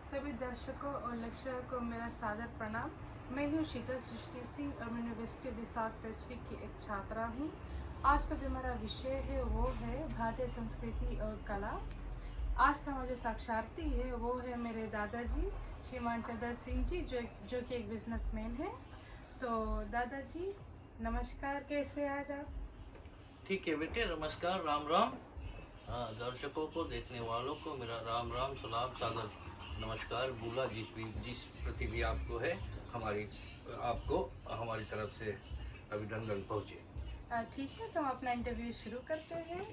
सभी दर्शकों और लेक्चरर को मेरा सादर प्रणाम। मैं हूँ शीतल सृष्टि सिंह और मैं university of the south Pacific की एक छात्रा हूँ। आज का जो हमारा विषय है वो है भारतीय संस्कृति और कला। आज का हमारा जो साक्षार्थी है वो है मेरे दादाजी श्रीमान चंद्र सिंह जी, जो कि एक बिजनेसमैन है। तो दादाजी नमस्कार, कैसे आज आप? ठीक है बेटे, नमस्कार, राम राम। दर्शकों को, देखने वालों को मेरा राम राम, सलाम, सादर नमस्कार। बोला जिस प्रति भी आपको है, आपको हमारी तरफ से अभिनंदन पहुँचे। ठीक है, तो हम अपना इंटरव्यू शुरू करते हैं।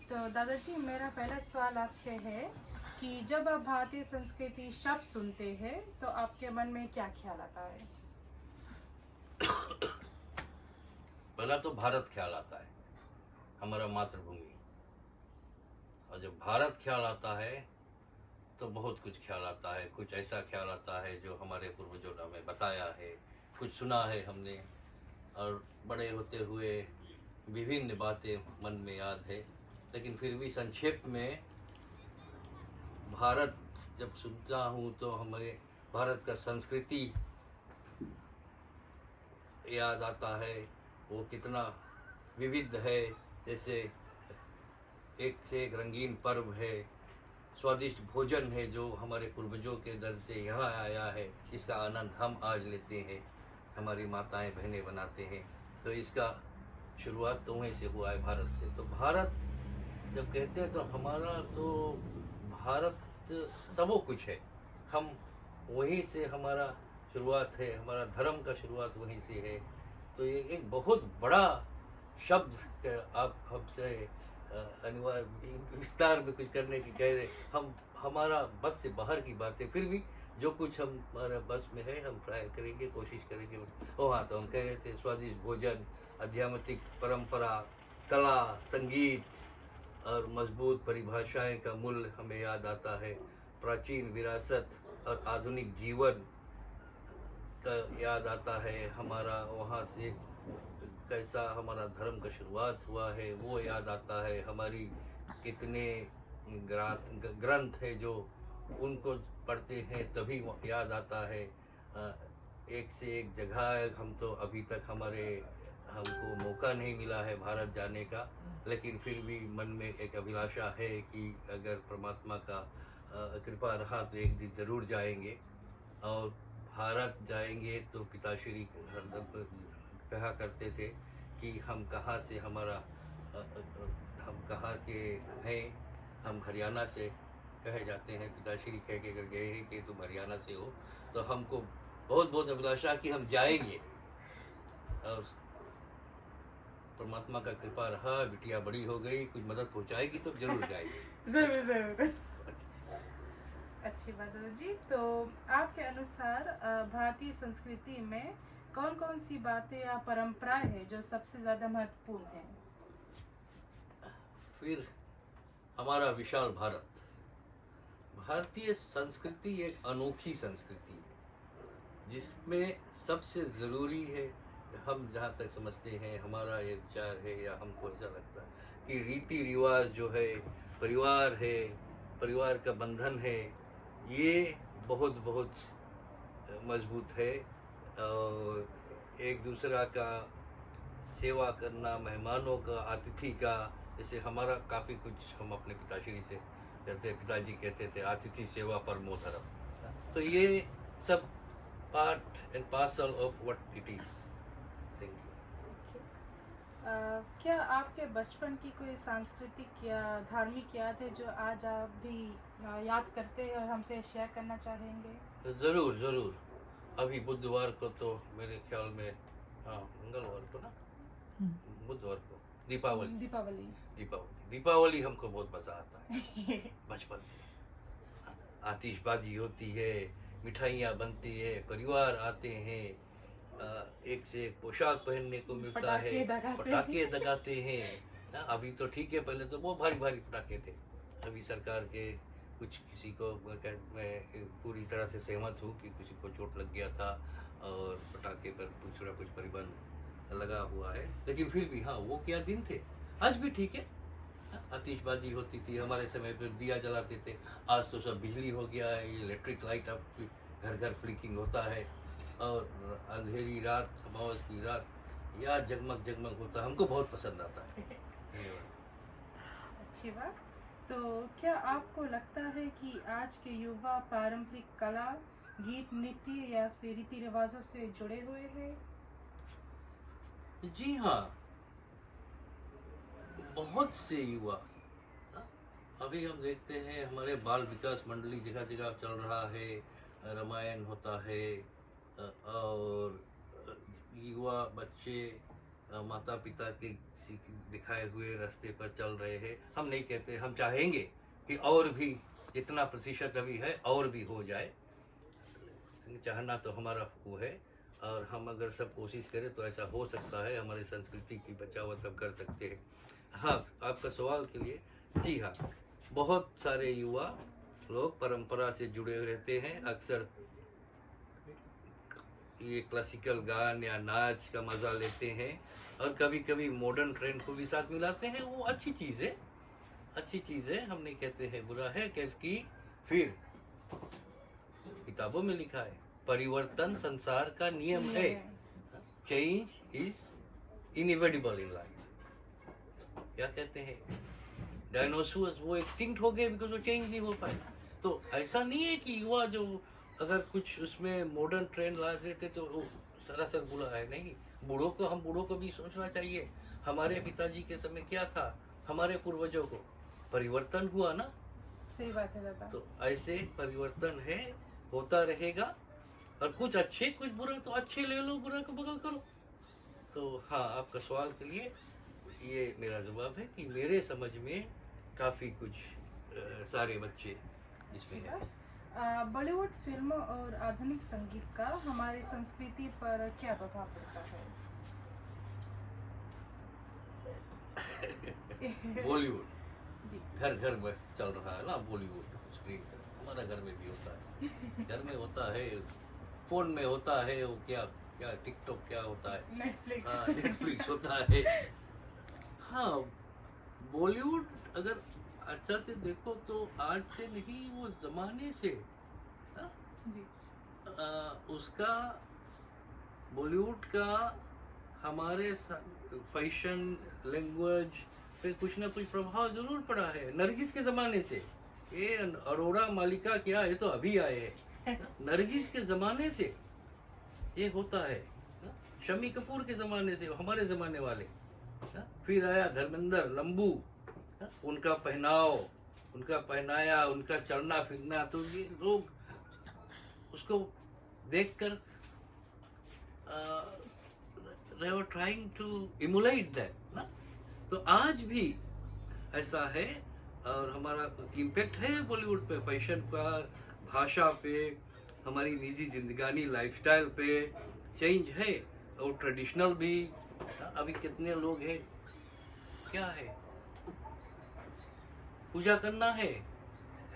तो दादाजी, मेरा पहला सवाल आपसे है कि जब आप भारतीय संस्कृति शब्द सुनते हैं तो आपके मन में क्या ख्याल आता है? पहला तो भारत ख्याल आता है, हमारा मातृभूमि। और जब भारत ख्याल आता है तो बहुत कुछ ख्याल आता है। कुछ ऐसा ख्याल आता है जो हमारे पूर्वजों ने हमें बताया है, कुछ सुना है हमने, और बड़े होते हुए विभिन्न बातें मन में याद है। लेकिन फिर भी संक्षेप में भारत जब सुनता हूँ तो हमें भारत का संस्कृति याद आता है। वो कितना विविध है, जैसे एक से एक रंगीन पर्व है, स्वादिष्ट भोजन है जो हमारे पूर्वजों के दर से यहाँ आया है, इसका आनंद हम आज लेते हैं, हमारी माताएं बहनें बनाते हैं। तो इसका शुरुआत तो वहीं से हुआ है, भारत से। तो भारत जब कहते हैं तो हमारा तो भारत सबो कुछ है, हम वहीं से हमारा शुरुआत है, हमारा धर्म का शुरुआत वहीं से है। तो ये एक बहुत बड़ा शब्द आप हमसे अनिवार्य विस्तार में कुछ करने की कह रहे, हम हमारा बस से बाहर की बातें, फिर भी जो कुछ हमारा बस में है हम ट्राई करेंगे, कोशिश करेंगे। हाँ, तो हम कह रहे थे स्वादिष्ट भोजन, आध्यात्मिक परंपरा, कला, संगीत और मजबूत परिभाषाएं का मूल्य हमें याद आता है। प्राचीन विरासत और आधुनिक जीवन का याद आता है। हमारा वहाँ से कैसा हमारा धर्म का शुरुआत हुआ है वो याद आता है। हमारी कितने ग्रंथ है जो उनको पढ़ते हैं तभी याद आता है। एक से एक जगह हम तो अभी तक हमको मौका नहीं मिला है भारत जाने का, लेकिन फिर भी मन में एक अभिलाषा है कि अगर परमात्मा का कृपा रहा तो एक दिन ज़रूर जाएंगे। और भारत जाएंगे तो पिताश्री कहा करते थे कि हम कहाँ से हम कहाँ के हैं। हम हरियाणा से कहे जाते हैं। पिताश्री कह के अगर गए हैं कि तुम हरियाणा से हो, तो हमको बहुत बहुत अभिलाषा कि हम जाएंगे। और परमात्मा का कृपा रहा, बिटिया बड़ी हो गई, कुछ मदद पहुंचाएगी तो जरूर जाएंगे। जरूर जरूर। अच्छी बात है जी। तो आपके अनुसार भारतीय संस्कृति में कौन कौन सी बातें या परंपराएं हैं जो सबसे ज्यादा महत्वपूर्ण है? फिर हमारा विशाल भारत। भारतीय संस्कृति एक अनोखी संस्कृति है जिसमें सबसे ज़रूरी है, हम जहाँ तक समझते हैं, हमारा ये विचार है या हमको ऐसा लगता है कि रीति रिवाज जो है, परिवार है, परिवार का बंधन है, ये बहुत बहुत मजबूत है। और एक दूसरा का सेवा करना, मेहमानों का, अतिथि का, जैसे हमारा काफ़ी कुछ हम अपने पिताश्री से कहते, पिताजी कहते थे अतिथि सेवा परमो धर्म। तो ये सब part and parcel of what it is. Thank you. क्या आपके बचपन की कोई सांस्कृतिक या धार्मिक याद है जो आज आप भी याद करते हैं और हमसे शेयर करना चाहेंगे? ज़रूर ज़रूर। अभी बुधवार को तो मेरे ख्याल में, हाँ मंगलवार को ना, बुधवार को दीपावली दीपावली दीपावली दीपावली हमको बहुत मज़ा आता है बचपन से। आतिशबाजी होती है, मिठाइयाँ बनती है, परिवार आते हैं, एक से एक पोशाक पहनने को मिलता है, पटाखे दगाते हैं। अभी तो ठीक है, पहले तो बहुत भारी भारी पटाखे थे। अभी सरकार के कुछ, किसी को मैं पूरी तरह से सहमत हूँ कि किसी को चोट लग गया था और पटाखे पर कुछ प्रतिबंध लगा हुआ है, लेकिन फिर भी हाँ, वो क्या दिन थे। आज भी ठीक है, आतिशबाजी होती थी, हमारे समय पे दिया जलाते थे। आज तो सब बिजली हो गया है, ये इलेक्ट्रिक लाइट अब घर घर फ्लिकिंग होता है, और अंधेरी रात, अमावस की रात या जगमग जगमग होता है, हमको बहुत पसंद आता है। धन्यवाद। अच्छी बात। तो क्या आपको लगता है कि आज के युवा पारंपरिक कला, गीत, नृत्य या फिर रीति रिवाजों से जुड़े हुए हैं? जी हाँ, बहुत से युवा, अभी हम देखते हैं हमारे बाल विकास मंडली जगह जगह चल रहा है, रामायण होता है, और युवा बच्चे माता पिता के दिखाए हुए रास्ते पर चल रहे हैं। हम नहीं कहते, हम चाहेंगे कि और भी जितना प्रतिशत अभी है और भी हो जाए, चाहना तो हमारा वो है, और हम अगर सब कोशिश करें तो ऐसा हो सकता है। हमारी संस्कृति की बचावट हम कर सकते हैं। हाँ, आपका सवाल के लिए, जी हाँ, बहुत सारे युवा लोग परंपरा से जुड़े रहते हैं। अक्सर ये क्लासिकल गान या नाच का मज़ा लेते हैं, और कभी कभी मॉडर्न ट्रेंड को भी साथ मिलाते हैं। वो अच्छी चीज़ है, अच्छी चीज़ है, हम नहीं कहते हैं बुरा है, क्योंकि फिर किताबों में लिखा है परिवर्तन संसार का नियम है। Change is inevitable in life. क्या कहते हैं, डायनासोर्स वो एक्सटिंक्ट हो गए बिकॉज वो चेंज नहीं हो पाए। तो ऐसा नहीं है कि युवा जो अगर कुछ उसमें मॉडर्न ट्रेंड ला देते तो वो सरासर बुरा है, नहीं। बूढ़ों को, हम बूढ़ों को भी सोचना चाहिए, हमारे पिताजी के समय क्या था, हमारे पूर्वजों को परिवर्तन हुआ ना। सही बात है दादा। तो ऐसे परिवर्तन है, होता रहेगा, और कुछ अच्छे कुछ बुरा, तो अच्छे ले लो, बुरा को बगल करो। तो हाँ, आपका सवाल के लिए ये मेरा जवाब है कि मेरे समझ में काफ़ी कुछ सारे बच्चे इसमें हैं। बॉलीवुड फिल्मों और आधुनिक संगीत का हमारी संस्कृति पर क्या प्रभाव पड़ता है? बॉलीवुड जी। घर घर में चल रहा है ना, बॉलीवुड स्क्रीन पर। हमारा घर में भी होता है, घर में होता है, फोन में होता है, वो क्या क्या टिकटॉक क्या होता है, नेटफ्लिक्स। हाँ, नेटफ्लिक्स होता है। हाँ, बॉलीवुड अगर अच्छा से देखो तो आज से नहीं, वो जमाने से, हाँ, जी। उसका बॉलीवुड का हमारे फैशन लैंग्वेज पे कुछ ना कुछ प्रभाव जरूर पड़ा है। नरगिस के ज़माने से, ये अरोड़ा मालिका क्या, ये तो अभी आए हैं। नरगिस के ज़माने से ये होता है। शम्मी कपूर के ज़माने से, हमारे ज़माने वाले। फिर आया धर्मेंद्र, लंबू, उनका पहनाव, उनका पहनाया, उनका चलना फिरना, तो ये लोग उसको देखकर they were trying to emulate that ना। तो आज भी ऐसा है, और हमारा इम्पैक्ट है बॉलीवुड पे, फैशन पर, भाषा पे, हमारी निजी जिंदगानी लाइफस्टाइल पे चेंज है, और ट्रेडिशनल भी। अभी कितने लोग हैं, क्या है, पूजा करना है,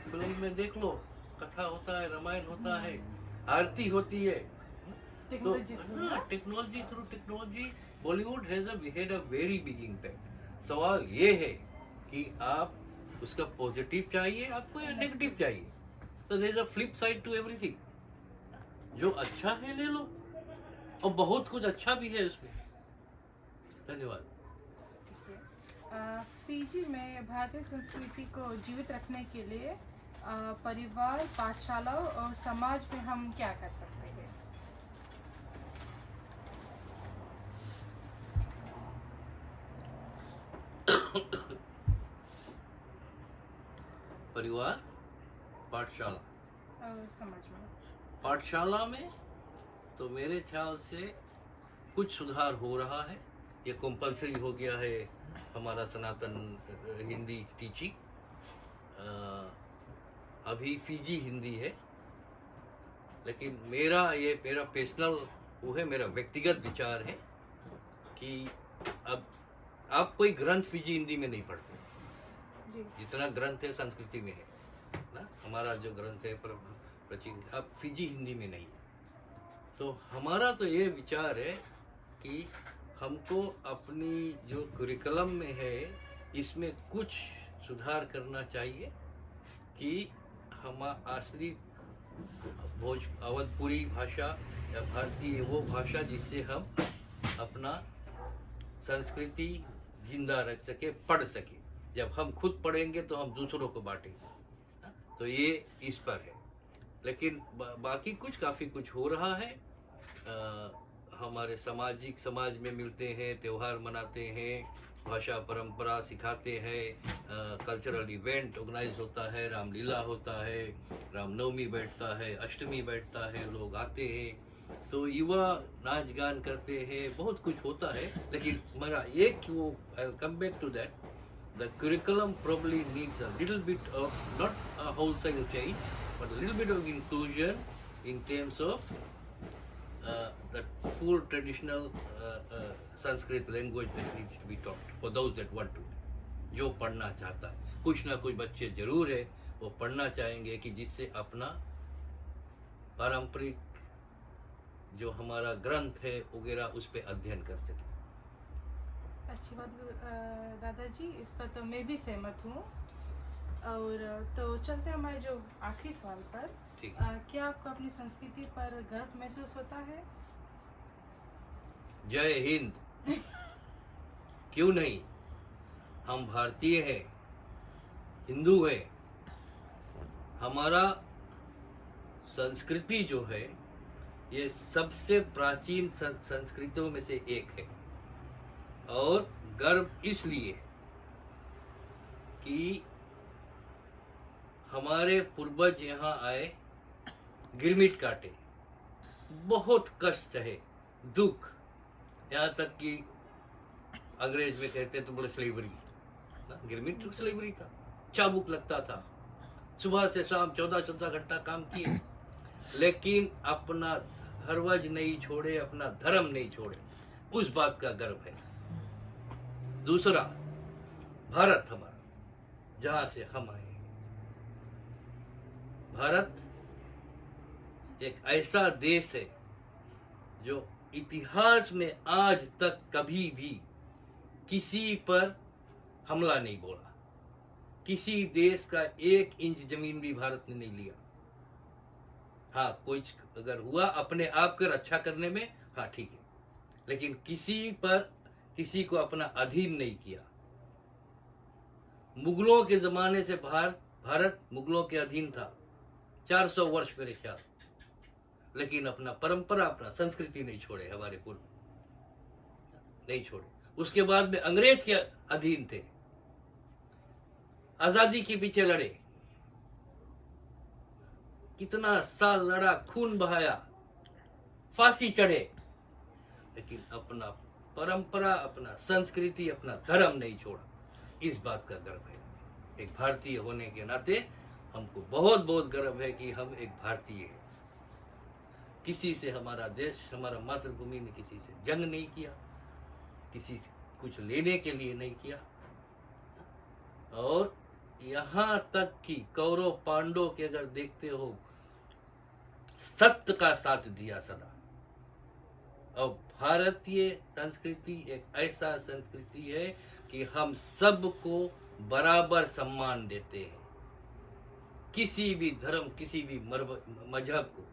फिल्म में देख लो, कथा होता है, रामायण होता है, आरती होती है। तो technology, through technology Bollywood has a very big impact. सवाल ये है कि आप उसका पॉजिटिव चाहिए आपको या नेगेटिव चाहिए। तो there is a flip side to everything. जो अच्छा है ले लो, और बहुत कुछ अच्छा भी है उसमें। धन्यवाद। फीजी में भारतीय संस्कृति को जीवित रखने के लिए परिवार, पाठशालाओं और समाज में हम क्या कर सकते हैं? परिवार, पाठशाला और समाज में। पाठशाला में तो मेरे ख्याल से कुछ सुधार हो रहा है। ये कंपलसरी हो गया है हमारा सनातन हिंदी टीचिंग। अभी फीजी हिंदी है, लेकिन मेरा पर्सनल वो है, मेरा व्यक्तिगत विचार है कि अब आप कोई ग्रंथ फीजी हिंदी में नहीं पढ़ते, जितना ग्रंथ है संस्कृति में है ना। हमारा जो ग्रंथ है प्राचीन, अब फीजी हिंदी में नहीं। तो हमारा तो ये विचार है कि हमको अपनी जो करिकुलम में है इसमें कुछ सुधार करना चाहिए कि हम असली अवधपुरी भाषा या भारतीय वो भाषा जिससे हम अपना संस्कृति जिंदा रख सके, पढ़ सके। जब हम खुद पढ़ेंगे तो हम दूसरों को बांटेंगे। तो ये इस पर है। लेकिन बाकी काफ़ी कुछ हो रहा है। हमारे समाज में मिलते हैं, त्यौहार मनाते हैं, भाषा परंपरा सिखाते हैं, कल्चरल इवेंट ऑर्गेनाइज होता है, रामलीला होता है, रामनवमी बैठता है, अष्टमी बैठता है, लोग आते हैं, तो युवा नाच गान करते हैं, बहुत कुछ होता है। लेकिन मेरा एक वो come back to that, the curriculum probably needs a little bit of, not a wholesale change, but a little bit of inclusion in terms of the full traditional Sanskrit language that needs to be taught for those that want to. जो पढ़ना चाहता है, कुछ ना कुछ बच्चे जरूर है वो पढ़ना चाहेंगे कि जिससे अपना पारंपरिक जो हमारा ग्रंथ है वगैरह उस पर अध्ययन कर सके। अच्छी बात दादाजी, इस पर तो मैं भी सहमत हूँ। और तो चलते हैं हमारे जो आखिरी सवाल पर। क्या आपको अपनी संस्कृति पर गर्व महसूस होता है? जय हिंद। क्यों नहीं, हम भारतीय हैं, हिंदू हैं। हमारा संस्कृति जो है ये सबसे प्राचीन संस्कृतियों में से एक है। और गर्व इसलिए कि हमारे पूर्वज यहाँ आए, गिरमिट काटे, बहुत कष्ट है, दुख, यहाँ तक कि अंग्रेज में कहते तो बोले स्लेवरी, गिरमिट तो स्लेवरी था, चाबुक लगता था, सुबह से शाम 14-14 घंटा काम किए, लेकिन अपना धर्मज नहीं छोड़े, अपना धर्म नहीं छोड़े, उस बात का गर्व है। दूसरा, भारत हमारा, जहां से हम आए, भारत एक ऐसा देश है जो इतिहास में आज तक कभी भी किसी पर हमला नहीं बोला। किसी देश का 1 इंच जमीन भी भारत ने नहीं लिया। हाँ, कुछ अगर हुआ अपने आप को रक्षा करने में, हाँ ठीक है, लेकिन किसी को अपना अधीन नहीं किया। मुगलों के जमाने से भारत मुगलों के अधीन था 400 वर्ष मेरे ख्याल, लेकिन अपना परंपरा, अपना संस्कृति नहीं छोड़े, हमारे पूर्व नहीं छोड़े। उसके बाद में अंग्रेज के अधीन थे, आजादी के पीछे लड़े, कितना साल लड़ा, खून बहाया, फांसी चढ़े, लेकिन अपना परंपरा, अपना संस्कृति, अपना धर्म नहीं छोड़ा। इस बात का गर्व है। एक भारतीय होने के नाते हमको बहुत बहुत गर्व है कि हम एक भारतीय हैं। किसी से हमारा देश, हमारा मातृभूमि ने किसी से जंग नहीं किया, किसी से कुछ लेने के लिए नहीं किया, और यहाँ तक कि कौरव पांडव के अगर देखते हो, सत्य का साथ दिया सदा। और भारतीय संस्कृति एक ऐसा संस्कृति है कि हम सबको बराबर सम्मान देते हैं। किसी भी धर्म, किसी भी मजहब को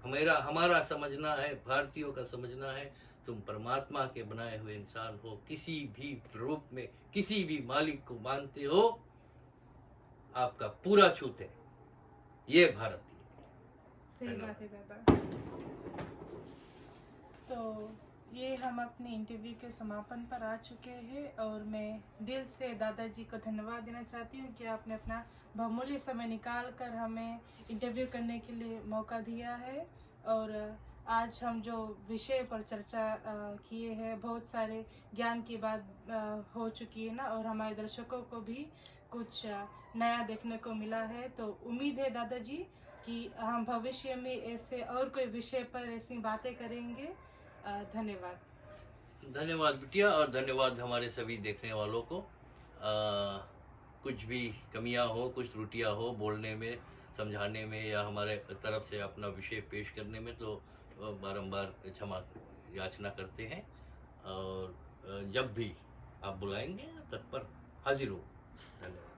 हमारा समझना है, भारतीयों का समझना है, तुम परमात्मा के बनाए हुए इंसान हो, किसी भी रूप में किसी भी मालिक को मानते हो, आपका पूरा छूत है। ये भारतीय। सही बात है दादा। तो ये हम अपने इंटरव्यू के समापन पर आ चुके हैं, और मैं दिल से दादाजी को धन्यवाद देना चाहती हूँ कि आपने अपना बहुमूल्य समय निकाल कर हमें इंटरव्यू करने के लिए मौका दिया है। और आज हम जो विषय पर चर्चा किए हैं, बहुत सारे ज्ञान की बात हो चुकी है ना, और हमारे दर्शकों को भी कुछ नया देखने को मिला है। तो उम्मीद है दादाजी कि हम भविष्य में ऐसे और कोई विषय पर ऐसी बातें करेंगे। धन्यवाद बिटिया, और धन्यवाद हमारे सभी देखने वालों को। कुछ भी कमियां हो, कुछ त्रुटियां हो बोलने में, समझाने में, या हमारे तरफ से अपना विषय पेश करने में, तो बारंबार क्षमा याचना करते हैं। और जब भी आप बुलाएंगे तत्पर हाजिर हूँ। धन्यवाद।